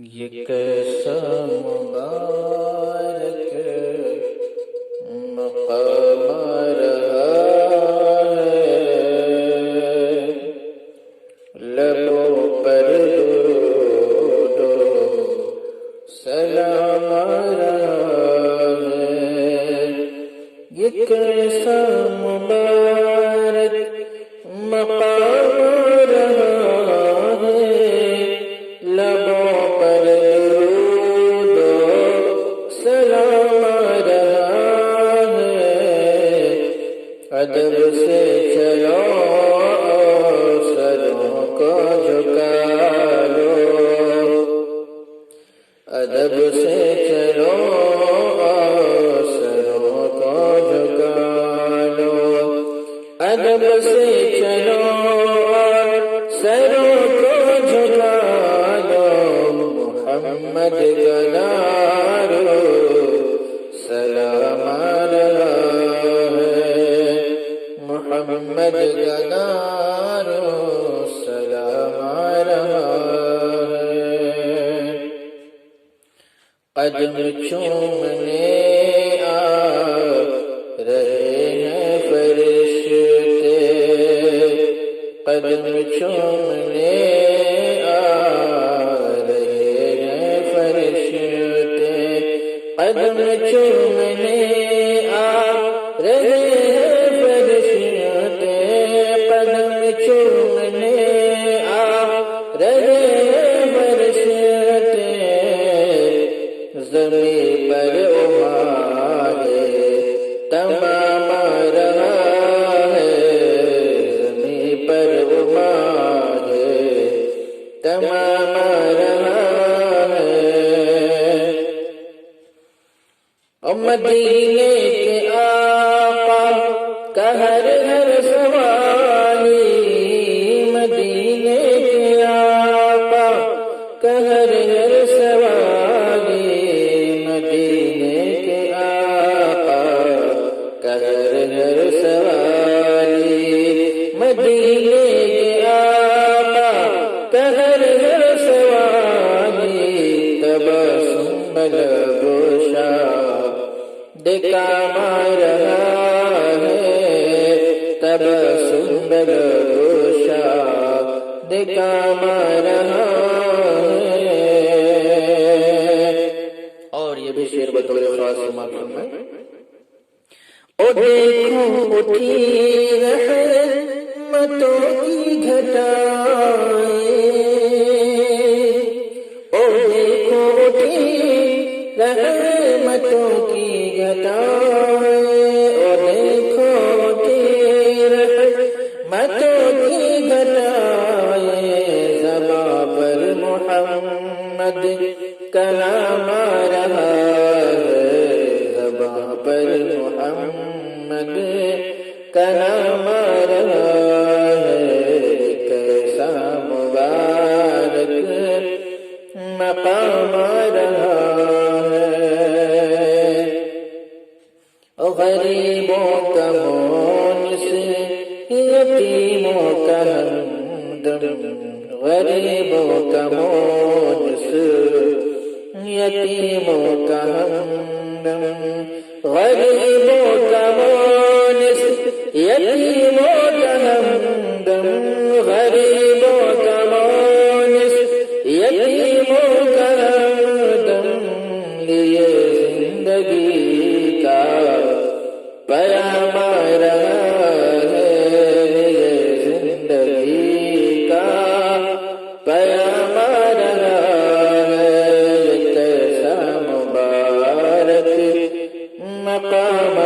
یہ کیسا مبارک مقام رہا ہے، لبوں پر درود و سلام رہا ہے۔ یہ کیسا مبارک مقام رہا ہے، لبوں پر درود و سلام رہا ہے۔ ادب سے چلو سروں کو جھکا لو، ادب سے چلو سروں کو جھکا لو، ادب سے چلو سروں کو جھکا لو۔ محمد گدارو سلام رہا ہے، محمد گدارو سلام رہا ہے۔ قدم چومنے آ رہے ہیں فرشتے، قدم چومنے آ رہے ہیں فرشتے، قدم چومنے آ رہے ہیں فرشتے، قدم چومنے آ رہے ہیں فرشتے۔ زمین پر امار تمام رہا ہے، زمین پر امار تمام رہا ہے۔ مدینے کے آقا کا ہر ہر سوالی، مدینے کے آقا کا ہر ہر سوالی، مدینے کے آقا کا ہر ہر سوالی، مدینے کے آقا کا ہر ہر سوالی۔ تبسم بلگوشا دکام رہا ہے، تبسم بلگوشا دکام رہا ہے۔ اور یہ بھی شعر بطور خاص سماعت فرمائیں۔ او دیکھو اٹھی رحمتوں کی گھٹائیں، او دیکھو اٹھی رحمتوں کی گھٹائیں، او دیکھو اٹھی رحمتوں کی گھٹائیں۔ زباں پر محمد کا نام رہا ہے، زباں پر محمد کا نام رہا ہے۔ کیسا مبارک مقام رہا ہے، غریبوں کا مونس یتیموں کا ہمدم، غریبوں کا مونس یتیموں کا ہمدم، غریبوں کا مونس یتیموں کا ہمدم، غریبوں کا مونس یتیموں کا ہمدم۔ لیے زندگی کا پیام رہا ہے، لیے زندگی کا پیام رہا ہے۔ کیسا مبارک مقام